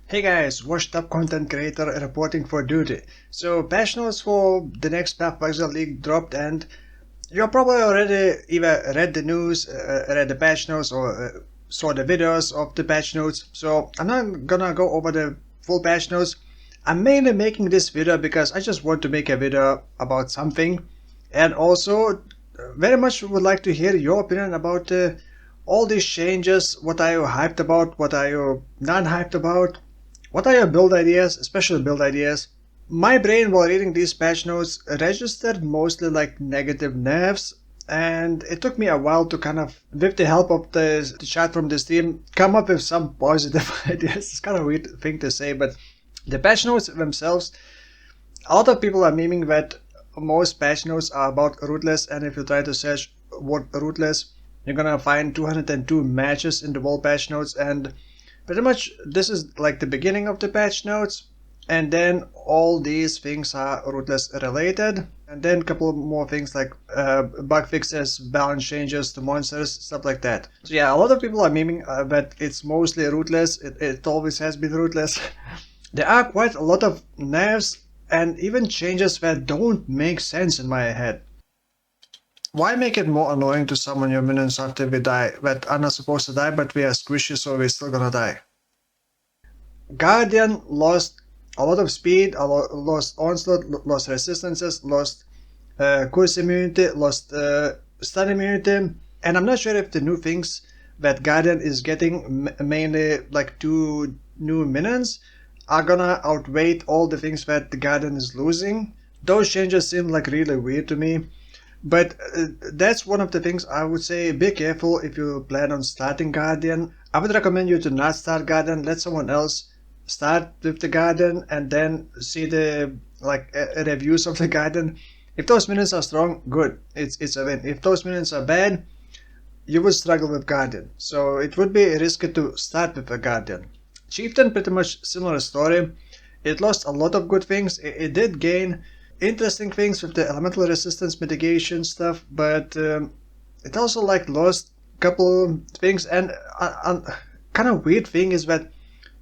Hey guys, washed up content creator reporting for duty. So patch notes for the next Path of Exile League dropped, and you probably already either read the news, read the patch notes, or saw the videos of the patch notes. So I'm not gonna go over the full patch notes. I'm mainly making this video because I just want to make a video about something, and also very much would like to hear your opinion about all these changes. What are you hyped about? What are you not hyped about? What are your build ideas, especially build ideas? My brain while reading these patch notes registered mostly like negative nerfs, and it took me a while to kind of, with the help of the chat from the stream, come up with some positive ideas. It's kind of a weird thing to say, but the patch notes themselves, a lot of people are memeing that most patch notes are about Ruthless, and if you try to search word Ruthless, you're gonna find 202 matches in the whole patch notes, and pretty much this is like the beginning of the patch notes, and then all these things are Ruthless related, and then a couple more things like bug fixes, balance changes to monsters, stuff like that. So yeah, a lot of people are memeing that it's mostly Ruthless. It always has been Ruthless. There are quite a lot of nerfs and even changes that don't make sense in my head. Why make it more annoying to summon your minions after we die, that are not supposed to die but we are squishy so we're still gonna die? Guardian lost a lot of speed, lost onslaught, lost resistances, lost curse immunity, lost stun immunity, and I'm not sure if the new things that Guardian is getting, mainly like 2 new minions, are gonna outweigh all the things that the Guardian is losing. Those changes seem like really weird to me. But that's one of the things I would say, be careful if you plan on starting Guardian. I would recommend you to not start Guardian, let someone else start with the Guardian and then see the reviews of the Guardian. If those minions are strong, good, it's a win. If those minions are bad, you would struggle with Guardian. So it would be risky to start with a Guardian. Chieftain, pretty much similar story. It lost a lot of good things. It did gain interesting things with the elemental resistance mitigation stuff, but it also lost a couple things, and kind of weird thing is that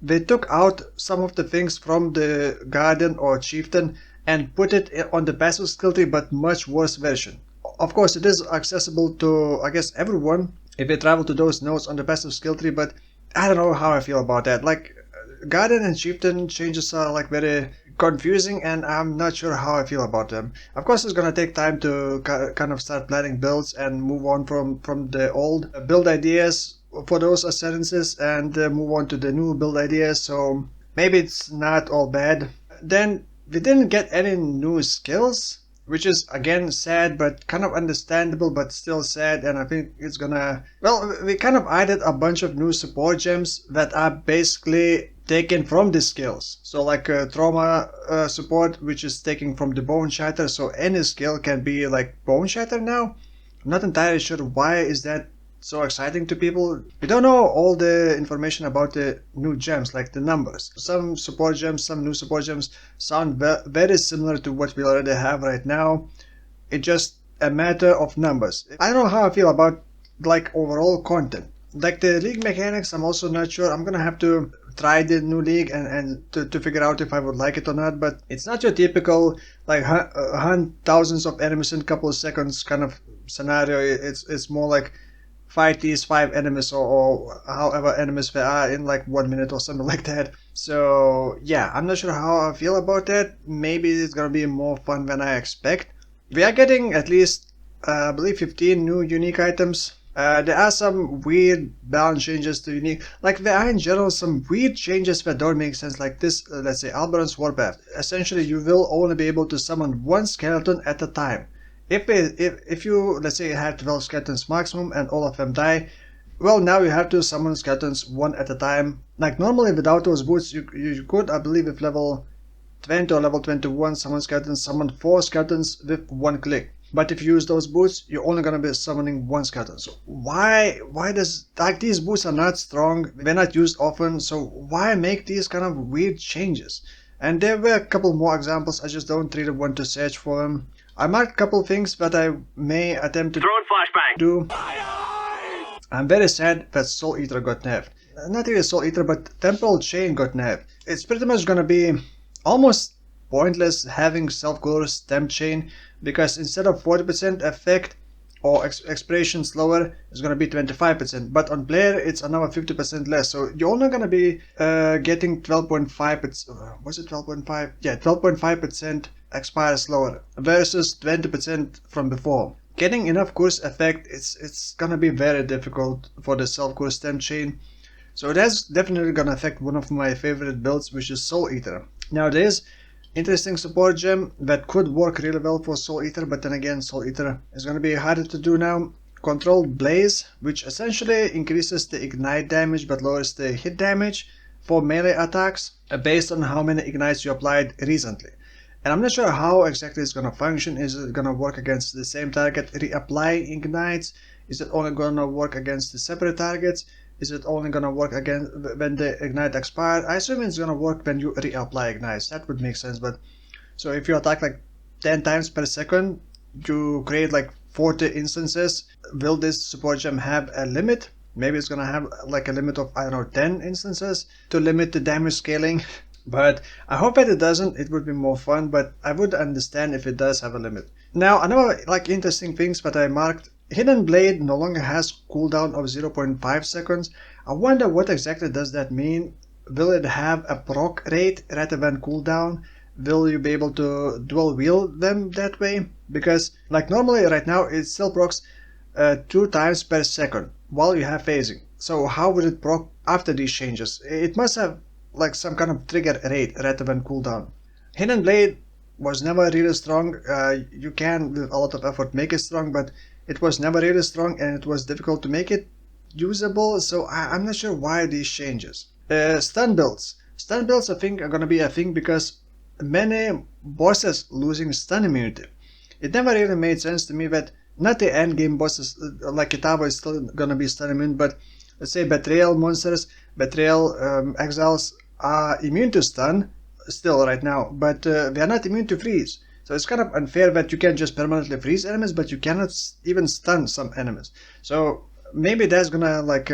they took out some of the things from the Guardian or Chieftain and put it on the passive skill tree, but much worse version. Of course, it is accessible to, I guess, everyone if they travel to those nodes on the passive skill tree, but I don't know how I feel about that. Guardian and Chieftain changes are very confusing, and I'm not sure how I feel about them. Of course, it's gonna take time to kind of start planning builds and move on from the old build ideas for those ascendances and move on to the new build ideas, so maybe it's not all bad. Then we didn't get any new skills, which is again sad but kind of understandable, but still sad, and I think it's gonna, well, we kind of added a bunch of new support gems that are basically taken from the skills. So trauma support, which is taken from the bone shatter, so any skill can be like bone shatter now. I'm not entirely sure why is that so exciting to people. We don't know all the information about the new gems, like the numbers. Some support gems, some new support gems sound very similar to what we already have right now. It's just a matter of numbers. I don't know how I feel about overall content. The league mechanics, I'm also not sure. I'm gonna have to try the new league and to figure out if I would like it or not, but it's not your typical hunt thousands of enemies in a couple of seconds kind of scenario. It's more like fight these 5 enemies or however enemies there are in 1 minute or something like that. So yeah, I'm not sure how I feel about that. Maybe it's gonna be more fun than I expect. We are getting at least I believe 15 new unique items. There are some weird balance changes to unique, there are in general some weird changes that don't make sense, like this, let's say Alberon's Warpath. Essentially you will only be able to summon 1 skeleton at a time. If you, let's say, have 12 skeletons maximum and all of them die, well, now you have to summon skeletons 1 at a time. Normally without those boots you could, I believe, with level 20 or level 21 summon 4 skeletons with 1 click. But if you use those boots, you're only gonna be summoning 1 skeleton. So why does, these boots are not strong, they're not used often, so why make these kind of weird changes? And there were a couple more examples, I just don't really want to search for them. I marked a couple things that I may attempt to do. I'm very sad that Soul Eater got nerfed. not really Soul Eater, but Temporal Chain got nerfed. It's pretty much gonna be almost pointless having Self-Color's Temp Chain, because instead of 40% effect or expiration slower, it's gonna be 25%, but on player it's another 50% less, so you're only gonna be getting 12.5%, was it 12.5? Yeah, 12.5% expire slower versus 20% from before. Getting enough course effect, it's gonna be very difficult for the self-course Temp Chain. So that's definitely gonna affect one of my favorite builds, which is Soul Eater. Now there's interesting support gem that could work really well for Soul Eater, but then again Soul Eater is gonna be harder to do now. Controlled Blaze, which essentially increases the ignite damage but lowers the hit damage for melee attacks based on how many ignites you applied recently. And I'm not sure how exactly it's gonna function. Is it gonna work against the same target, reapply ignites? Is it only gonna work against the separate targets? Is it only gonna work again when the ignite expire? I assume it's gonna work when you reapply ignites. That would make sense. But so if you attack like 10 times per second, you create like 40 instances. Will this support gem have a limit? Maybe it's gonna have like a limit of, I don't know, 10 instances to limit the damage scaling. But I hope that it doesn't. It would be more fun, but I would understand if it does have a limit. Now another like interesting things that I marked: Hidden Blade no longer has cooldown of 0.5 seconds. I wonder what exactly does that mean. Will it have a proc rate rather than cooldown? Will you be able to dual wield them that way? Because like normally right now it still procs 2 times per second while you have phasing. So how would it proc after these changes? It must have like some kind of trigger rate rather than cooldown. Hidden Blade was never really strong. You can with a lot of effort make it strong, but it was never really strong and it was difficult to make it usable, so I'm not sure why these changes. Stun builds. Stun builds I think are gonna be a thing because many bosses losing stun immunity. It never really made sense to me that not the end game bosses like Kitava is still gonna be stun immune, but let's say Betrayal monsters, Betrayal Exiles are immune to stun still right now, but they are not immune to freeze. So it's kind of unfair that you can just permanently freeze enemies, but you cannot even stun some enemies. So maybe that's gonna like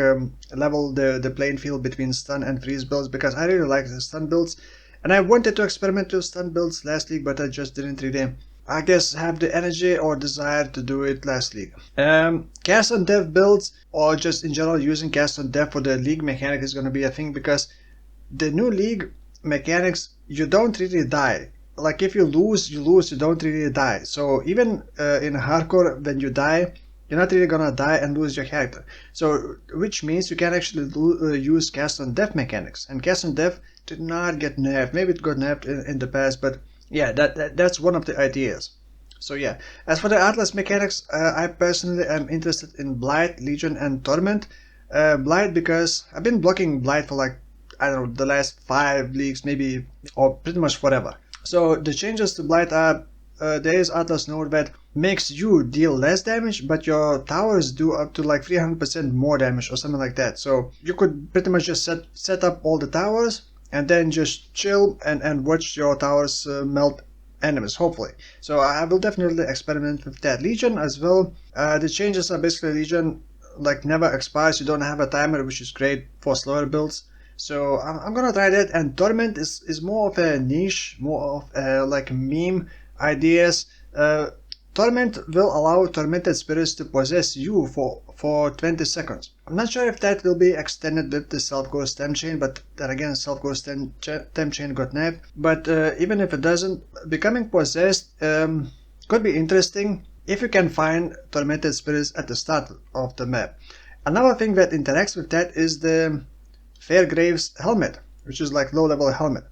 level the playing field between stun and freeze builds, because I really like the stun builds. And I wanted to experiment with stun builds last league, but I just didn't really, I guess, have the energy or desire to do it last league. Cast on Death builds, or just in general using Cast on Death for the league mechanic is gonna be a thing, because the new league mechanics, you don't really die. Like if you lose, you don't really die. So even in hardcore, when you die, you're not really gonna die and lose your character. So which means you can actually use Cast on Death mechanics. And Cast on Death did not get nerfed. Maybe it got nerfed in the past, but yeah, that's one of the ideas. So yeah, as for the Atlas mechanics, I personally am interested in Blight, Legion, and Torment. Blight because I've been blocking Blight for like, I don't know, the last 5 leagues maybe, or pretty much forever. So the changes to Blight are, there is Atlas node that makes you deal less damage, but your towers do up to like 300% more damage or something like that. So you could pretty much just set up all the towers and then just chill and watch your towers melt enemies, hopefully. So I will definitely experiment with that. Legion as well. The changes are basically Legion like never expires. You don't have a timer, which is great for slower builds. So I'm gonna try that. And Torment is more of a niche, more of like meme ideas. Torment will allow tormented spirits to possess you for 20 seconds. I'm not sure if that will be extended with the self-ghost Temp Chain, but then again, self-ghost Temp Chain got nerfed. But even if it doesn't, becoming possessed could be interesting if you can find tormented spirits at the start of the map. Another thing that interacts with that is the Fairgrave's helmet, which is like low-level helmet.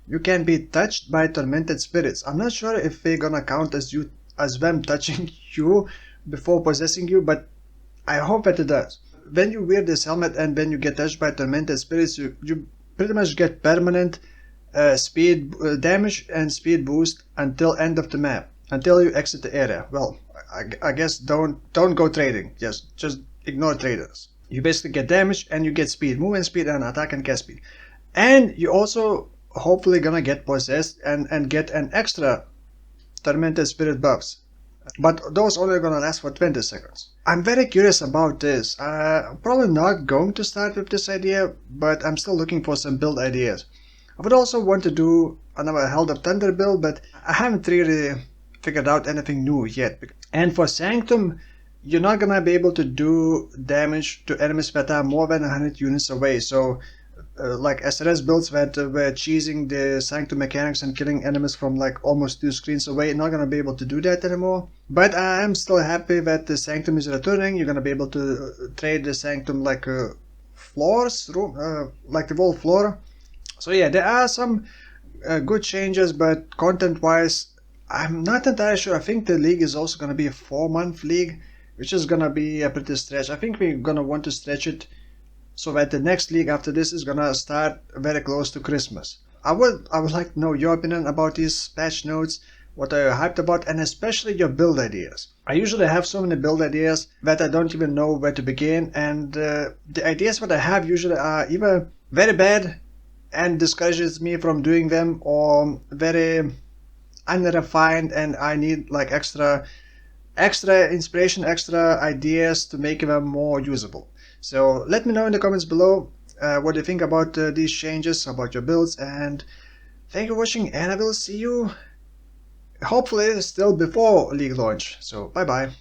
You can be touched by tormented spirits. I'm not sure if they're gonna count as them touching you before possessing you, but I hope that it does. When you wear this helmet and when you get touched by tormented spirits, you pretty much get permanent speed damage and speed boost until end of the map, until you exit the area. Well, I guess don't go trading. Just ignore traders. You basically get damage and you get speed, movement speed, and attack and cast speed. And you also hopefully gonna get possessed and get an extra tormented spirit buffs but those only gonna last for 20 seconds. I'm very curious about this. I'm probably not going to start with this idea, but I'm still looking for some build ideas. I would also want to do another Held of Thunder build, but I haven't really figured out anything new yet. And for Sanctum, you're not gonna be able to do damage to enemies that are more than 100 units away. So, like SRS builds that were cheesing the Sanctum mechanics and killing enemies from like almost 2 screens away, not gonna be able to do that anymore. But I am still happy that the Sanctum is returning. You're gonna be able to trade the Sanctum like floors, like the whole floor. So yeah, there are some good changes, but content-wise, I'm not entirely sure. I think the league is also going to be a 4-month league, which is going to be a pretty stretch. I think we're going to want to stretch it so that the next league after this is going to start very close to Christmas. I would like to know your opinion about these patch notes, what are you hyped about, and especially your build ideas. I usually have so many build ideas that I don't even know where to begin, and the ideas that I have usually are either very bad and discourages me from doing them, or very unrefined and I need like extra inspiration, extra ideas to make them more usable. So let me know in the comments below what you think about these changes, about your builds, and thank you for watching, and I will see you hopefully still before league launch. So bye bye.